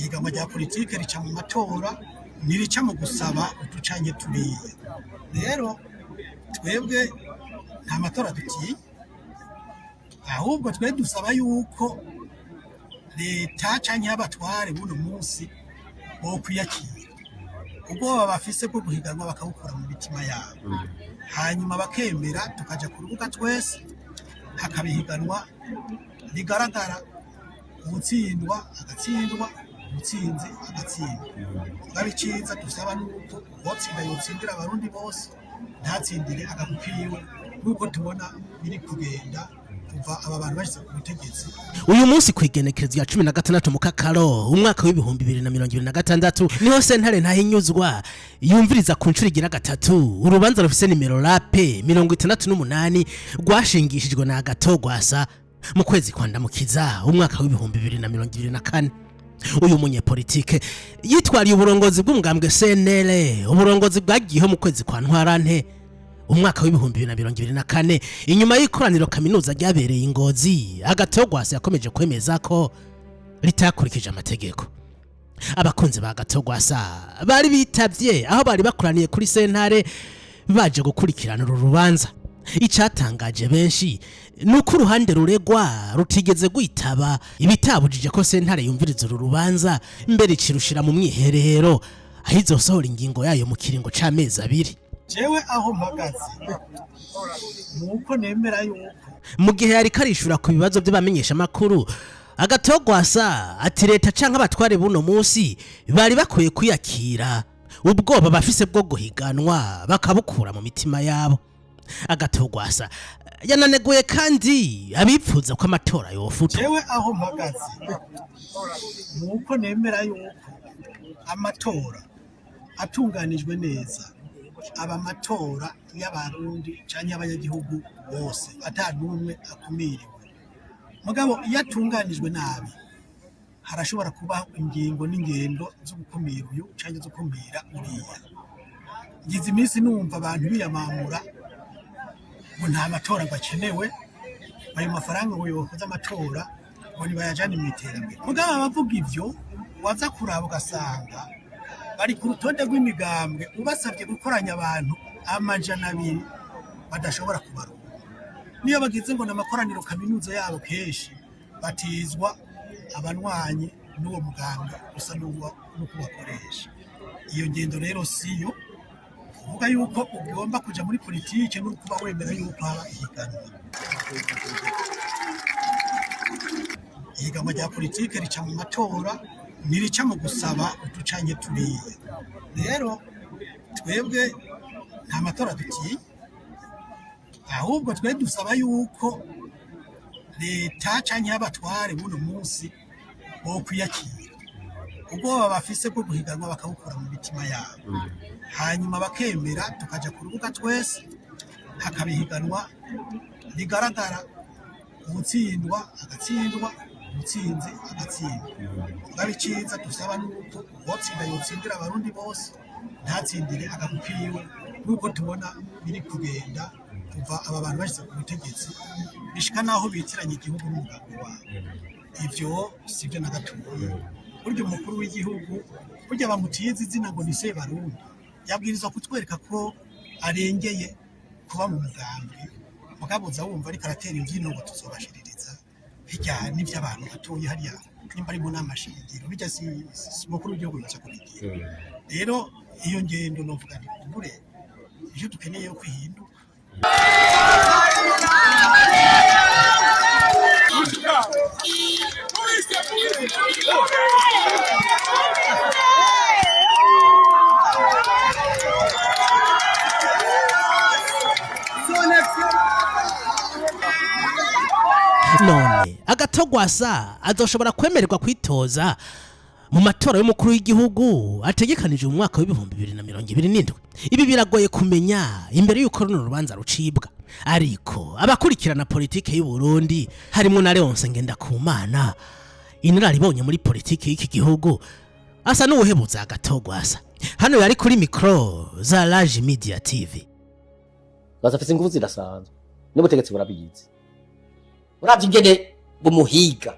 ihiganwa rya politike rica mu matora ntirica mu gusaba uducanye turiye. Rero twebwe nta matora dutiye, ahubwo twe dusaba yuko leta canke abatware buno munsi bo kwiyakira ubwo bafise bwo guhiganwa bakabukora mu mitima yabo, hanyuma bakemera tukaja ku rubuga twese hakabihiganwa bigaragara, utsindwa agatsindwa, utsinzi agatsindwa. Babiciza dusaba nuko wotsinda yotsindira abarundi bose, ntatsindire agakukiwe, nuko tubona biri kugenda kuva aba bantu bashize ku butegetsi. Uyu munsi kwigenekereza ya 16 mu Kakaro umwaka w'ibihumbi 2026 niho sentare ntahinyuzwa yumviriza ku ncuro igira gatatu urubanza rufise nimero rape 68 rwashingishijwe na Agatogwasa mu kwezi kwa Ndamukiza umwaka w'ibihumbi 2024. Uyu munyepolitike yitwariye uburongozi bw'umugambwe CNL, uburongozi bwagiyeho mu kwezi kwa Ntwarante umwaka w'ibihumbi 2024 inyuma y'ikoraniro kaminuza ryabereye Ingozi. Agatogwasa yakomeje kwemeza ko ritakurikije amategeko. Abakunzi ba Agatogwasa bari bitavye aho bari bakoraniye kuri sentare baje gukurikirana uru rubanza. Icatangaje benshi nuko uruhande ruregwa rutigeze gwitaba ibitabujije ko sentare yumviriza uru rubanza mbere cirushira mu mwiherero ahizosohora ingingo yayo mu kiringo c'amezi 2. Jewe aho mpagaze nuko nemera yuko mu gihe yari karishura ku bibazo by'abamenyesha makuru, Agatogwasa ati leta canke abatware buno munsi bari bakwiye kwiyakira ubwoba bafise bwo guhiganwa bakabukura mu mitima yabo. Agatogwasa yananeguye kandi abipfuza ko amatora yofuta. Jewe aho mpagaze nuko nemera yuko amatora atunganijwe neza, aba matora y'abarundi canke abanyagihugu bose atanumwe akumiriwe. Mugabo iyo atunganijwe nabi harashobora kuba ingingo n'ingendo zo gukumira uyu canke zo gukumira uriya. Ngize iminsi numva abantu biyamamura ngo nta matora bakenewe, ayo mafaranga ngo yokoza amatora ngo nibayajane mu iterambere. Mugabo abavuga ivyo waza kuraba ugasanga bari ku rutonde rw'imigambwe ubasabye gukoranya abantu 200 badashobora kubaruka. Niyo bagize ngo n'amakoraniro kaminuza yabo kenshi batizwa abanwanye n'uwo mugambwe usa n'uwo kubakoresha. Iyo ngendo rero siyo uvuga yuko ugomba kuja muri politike no kuba wemera yuko haba ihiganwa. Ihiganwa rya politike rica mu matora ntirica mu gusaba uducanye turiye. Rero twebwe nta matora dutiye, ahubwo twe dusaba yuko leta canke abatware buno munsi bo kwiyakira ubwo bafise bwo guhiganwa bakabukora mu mitima yabo, hanyuma bakemera tukaja ku rubuga twese hakabihiganwa bigaragara, utsindwa agatsindwa, utsinzi agatsindwa. Babiciza dusaba nuko wotsinda yotsindira abarundi bose, ntatsindire agakukiwe, nuko tubona biri kugenda kuva aba bantu bashize ku butegetsi bishika naho bitiranye igihugu n'umugambwe wabo. Ivyo sivyo na gatoya. Burya umukuru w'igihugu burya bamutize izina ngo ni Sebarundi, yabwirizwa kutwereka ko arengeye kuba mu mugambwe. Mugabuza wumva ari karatera imvyino ngo tuzobashiririza bijya n'ivyo abantu batoye hariya nimba ari mu namashingiro bijya si umukuru w'igihugu yaca kubigira. Rero iyo ngendo novuga ni kubure ivyo dukeneye yo kwihinduka. None Agatogwasa azoshobora kwemererwa kwitoza mu matora y'umukuru w'igihugu ategekanije mu mwaka w'ibihumbi 2027. Ibi biragoye kumenya imbere y'uko runo rubanza rucibwa, ariko abakurikirana politike y'u Burundi harimo na Leonce Ngendakumana inararibonye muri politike y'iki gihugu asa n'ubuhebuza Agatogwasa. Hano yari kuri micro za Rage Media TV. Bazafise ingufu zirasanzwe n'ubutegetsi burabizi. Uravye ingene bumuhiga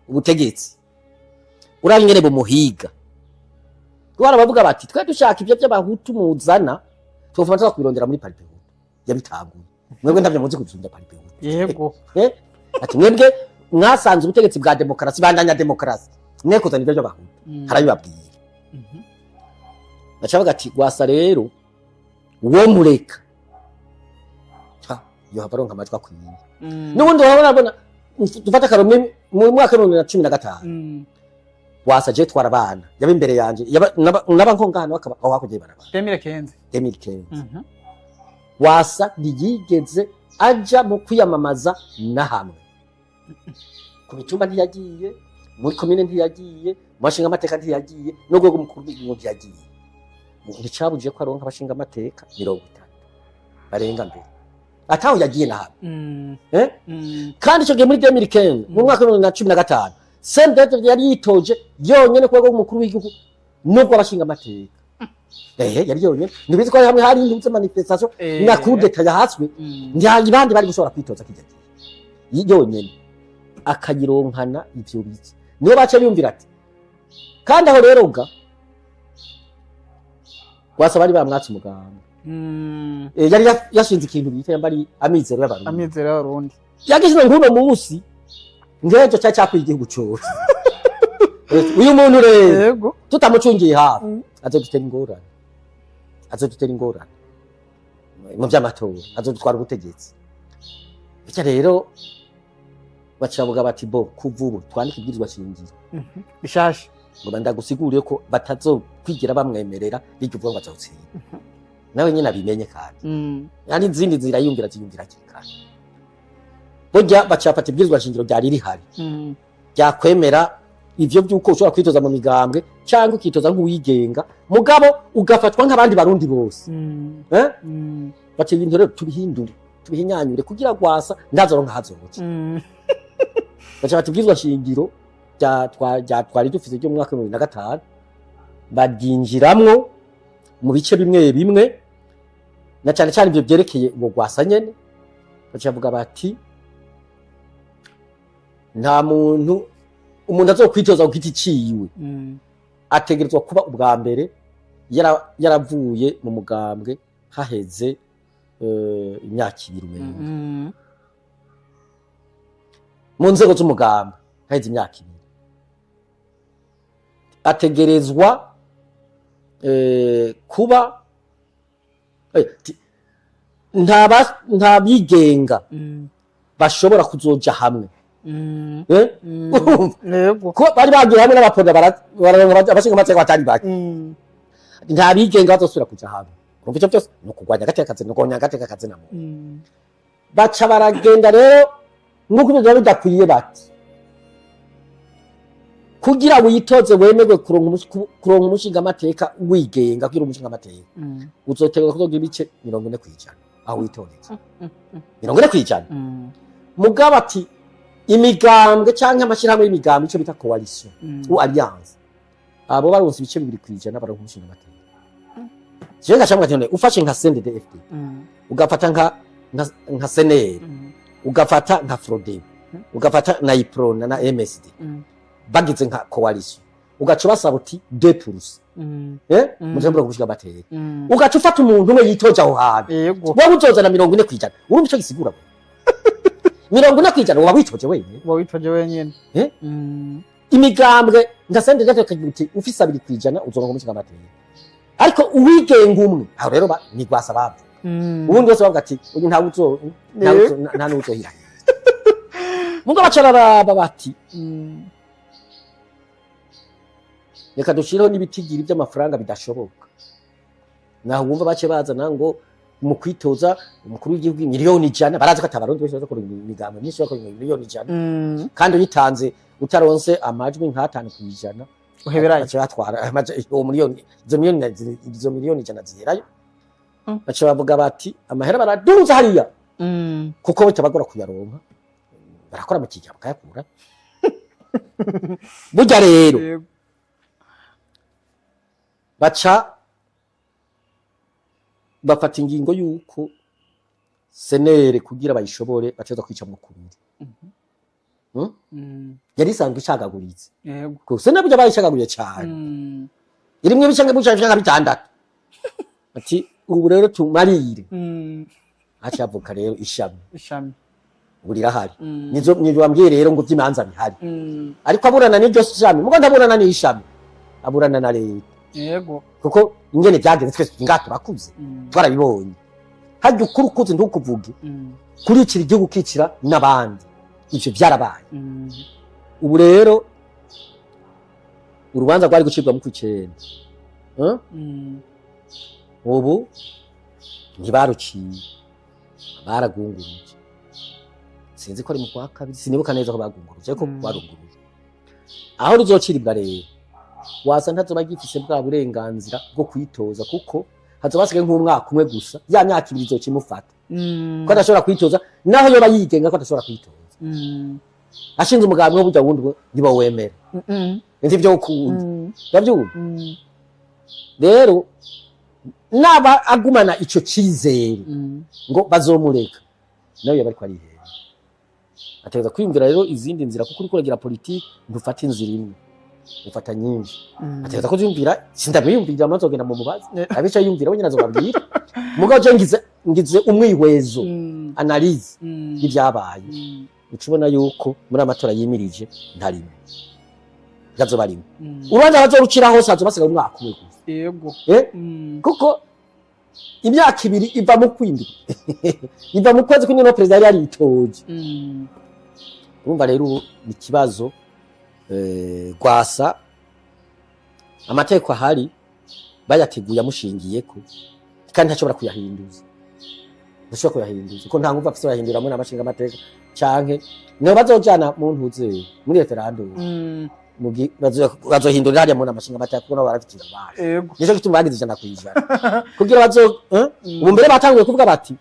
ubutegetsi urangene bumuhiga twara bavuga bati twe dushaka ibyo by'abahutu muzana twofuma tuza kubirondera muri parti hutu yabitanguye mwebwe ndavyo muzi kuzunda parti hutu yego ati mwebwe mwasanze ubutegetsi bwa demokarasi bandanya demokarasi mwekozana ibyo by'abahutu harabibabwiye bacavuga ati Gwasa rero uwo mureka yo habaronka amajwi akwiye n'ubundi wabona dufata karomwe mu mwaka wa 2015 Gwasa je twara abana yaba imbere yanje naba nkongana bakaba aho hakugiye baraba 2015 Gwasa ntiyigeze aja mu kwiyamamaza na hamwe ku mitumba ntiyagiye muri komine ntiyagiye mashinga amateka ntiyagiye no gwego mukuru w'igihugu ntiyagiye mu cyabuje ko aronka abashinga amateka 50 barenga mbere ataho yagiye na hamwe kandi cyo gihe muri 2015 mu mwaka wa 2015 Sendete yari yitoje yonyene kwego umukuru w'igihugu nubwo abashinga amateka yari yonyene nibizi ko hamwe hari indutse manifestation na coup d'etat yahaswe ndi bandi bari gushobora kwitoza kijya yonyene akagironkana ivyo bizi niyo bace biyumvira ati kandi aho rero ga Gwasa bari bamwatse umugamba yari yashinze ikintu bita yambari amizero y'abarundi yagishinze nguno munsi ngejo cyakwiye igihugu cyose uyu muntu rero tutamucungiye hafi azodutera ingorane mu by'amatora azodutwara ubutegetsi bityo rero bacavuga bati bo kuvubu twandika ibwirizwa shingiro bishasha ngo bandagusiguriye ko batazokwigira bamwemerera bijye uvuga ngo azotsinda nawe nyine abimenye kandi yani izindi zirayumvira kikana burya bacafata ibwirizwa shingiro byari rihari byakwemera ivyo byuko ushobora kwitoza mu migambwe cyangwa ukitoza nk'uwigenga mugabo ugafatwa nk'abandi barundi bose bace ibintu rero tubihinyanyure kugira Gwasa ndazoronka hazoke bacafata ibwirizwa shingiro twari dufise byo mu mwaka wa 2005 baginjiramwo mu bice bimwe bimwe na cyane cyane ibyo byerekeye ngo Gwasa nyene bacavuga bati nta muntu umuntu azokwitoza ku giti ciwe ategerezwa kuba ubwa mbere yaravuye mu mugambwe haheze imyaka 2 mu nzego z'umugambwe haheze imyaka 2 ategerezwa kuba nta bigenga bashobora kuzoja hamwe ko bari bagiye hamwe n'abaponda abashinga amateka batari bake nta bigenga bazosubira kuja hamwe urumva icyo byose ni ukugwanya agateka kazi no kugonya agateka kazi namo baca baragenda rero nk'uko ibyo bidakwiye bati kugira witoze wemerwe kuronka umushinga amateka wigenga kugira umushinga amateka uzotegeka kuzogira ibice 40% aho witoreza 40% mugabo ati imigambwe cyangwa amashirahamwe y'imigambwe ico bita coalition ou alliance abo baronse ibice 2% baronka umushinga amateka je ngacamwe cyane ufashe nka CNDD-FDD ugafata nka CNL ugafata nka FRODEB ugafata na IPRONA na MSD bagize nka coalition ugaca basaba uti 2% mujembura kubushika bateye ugaca ufata umuntu umwe yitoja aho hantu wowe uzoza na 40% urumva ico gisigura 40% wowe witoje wenyene imigambwe ngasende gato kagira ufisa 2% uzoronka umushinga amateka ariko uwigenga umwe aho rero ni Gwasa bavu ubundi bose bavuga ati uyu nta n'uzohira mugabo bacararaba bati reka dushireho n'ibitigiri by'amafaranga bidashoboka naho wumva bace bazana ngo mu kwitoza umukuru w'igihugu miliyoni 100 barazi ko atabarundi bose bakora imigambo myinshi bakora miliyoni 100 kandi uyitanze utaronse amajwi nka 5% uheberayo bace batwara uwo miliyoni izo miliyoni 100 ziherayo bace bavuga bati amahera baraduza hariya kuko bitabagora kuyaronka barakora mu kijya bakayakura burya rero baca bafata ingingo yuko senere kugira bayishobore bateza kwica mu kubiri yari isanzwe ishagaguritse yego gusa nabyo bayishagaguriye cyane irimwe bicanga bitandatu ati ubu rero tumarire acavuka rero ishami burira hari nizo wambwiye rero ngo by'imanza bihari ariko aburana n'iryo shami mugo ndaburana n'ishami aburana na leta yego kuko ingene byagenze twese ngato bakuze twarabibonye hajya ukurukuze ntukuvuge kurikira igihugu kicira n'abandi ivyo byarabaye ubu rero urubanza rwari gucibwa mu kwicenda ubu ntibaruciye baragunguruje sinzi ko ari mu kwa kabiri sinibuka neza ko bagunguruje ko barunguruje aho ruzociribwa rero wasa ntazoba gifise bwa burenganzira bwo kwitoza kuko hazobasigaye nk'umwaka umwe gusa ya myaka ibiri izokimufata ko adashobora kwitoza naho yoba yigenga ko adashobora kwitoza ashinze umugambi wo burya wundi nibo wemera nzi byo ukunda ndabyumva rero naba agumana ico cizere ngo bazomureka nawe yaba ariko ari hera ategeza kwiyumvira rero izindi nzira kuko uriko uragira politiki ndufata inzira imwe ufata nyinshi ategeza ko yumvira sindabiyumvira amazo genda mu mubazi abica yumvira we nyinazo babwira mugabo je ngize umwihwezo analyse y'ibyabaye ucubona yuko muri amatora yimirije ntarimo gazo barimo ubanza bazorucira hose hazobasiga umwaka umwe gusa yego kuko imyaka ibiri iva mu kwindi iva mu kwezi kumwe no president yari itoje urumva rero ni kibazo gwasa amateko ahari bayateguye amushingiye ko kandi ntashobora kuyahinduza ko nta nguva afise bahindura mu namashinga amateka canke no bazojana mu ntuze muri referendum bazohindura hariya mu namashinga amateka kuko nabo barafitira baje nico gituma bagize ijana kugira bazo ubu mbere batanguye kuvuga bati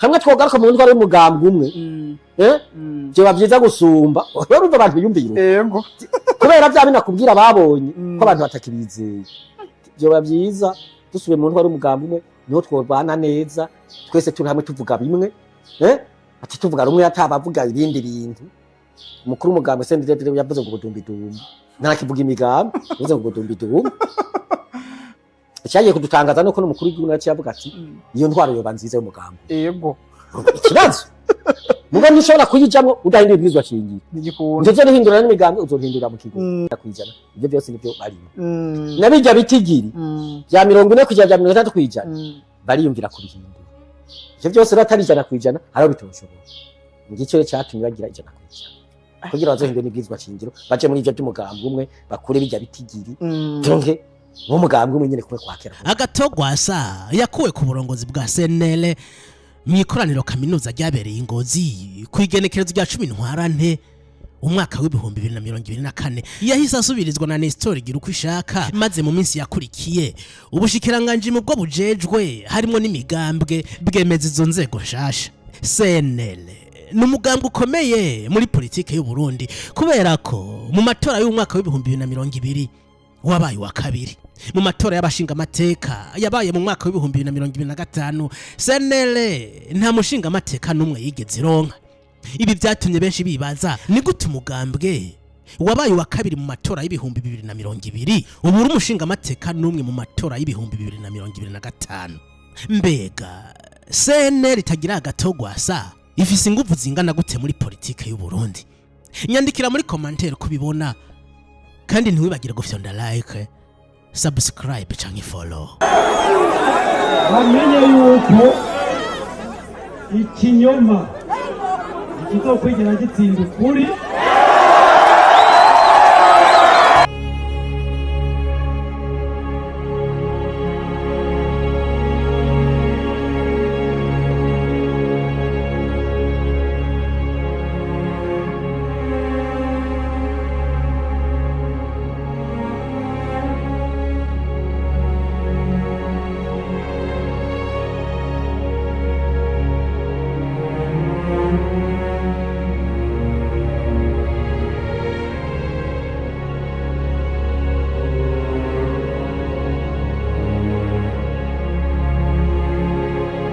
hamwe twogaruka mu ndwara y'umugambwe umwe byo bavyiza gusumba urumva abantu biyumvira yego kubera bya binakubwira babonye ko abantu batakibizeye byo bavyiza dusubiye mu ndwara y'umugambwe umwe niho twobana neza twese turi hamwe tuvuga bimwe ati tuvuga rumwe atabavuga ibindi bintu umukuru umugambwe sendete yavuze ngo budumbi ntakivuga imigambi yavuze ngo budumbi cyagiye kudutangaza nuko n'umukuru w'igihugu yaciye avuga ati iyo ntwaro yoba nziza y'umugambwe yego ikibazo mugo nishobora kuyijamwo udahindura ibizwa shingiye ndetse n'ihindura n'imigambi uzohindura mu kigo kwijana ibyo byose nibyo barimo nabijya bitigiri bya 40 kujya bya 30 kwijana bariyumvira kubihindura ibyo byose ratari ijana kwijana haro bitoshobora ngico cyatumye bagira ijana kwijana kugira bazohindura n'ibizwa shingiro baje muri ibyo by'umugambi umwe bakure bijya bitigiri tonke mu mugambi umwe nyene kumwe kwakera agatogwasa yakuwe ku burongozi bwa CNL mwikoraniro kaminuza ryabereye Ingozi kwigenekerezo rya 10 ntwarante umwaka w'ibihumbi 2024 yahise asubirizwa na Nestor Giruko ishaka maze mu minsi yakurikiye ubushikiranganje mu bwo bujejwe harimo n'imigambwe bwemeza izo nzego nshasha CNL n'umugambwe ukomeye muri politike y'u Burundi kubera ko mu matora y'umwaka w'ibihumbi 2020 wabaye wa kabiri mu matora y'abashinga amateka yabaye mu mwaka w'ibihumbi 2025 CNL nta mushinga amateka numwe yigeze ironka ibi byatumye benshi bibaza ni gute umugambwe wabaye wa kabiri mu matora y'ibihumbi 2020 ubu uri umushinga amateka numwe mu matora y'ibihumbi 2025 mbega CNL itagira agatogwasa ifise ingufu zingana gute muri politike y'u Burundi nyandikira muri commentaire kubibona kandi ntiwibagire gufyonda like subscribe canke follow bamenye yuko ikinyoma kizokwigera gitsinda ukuri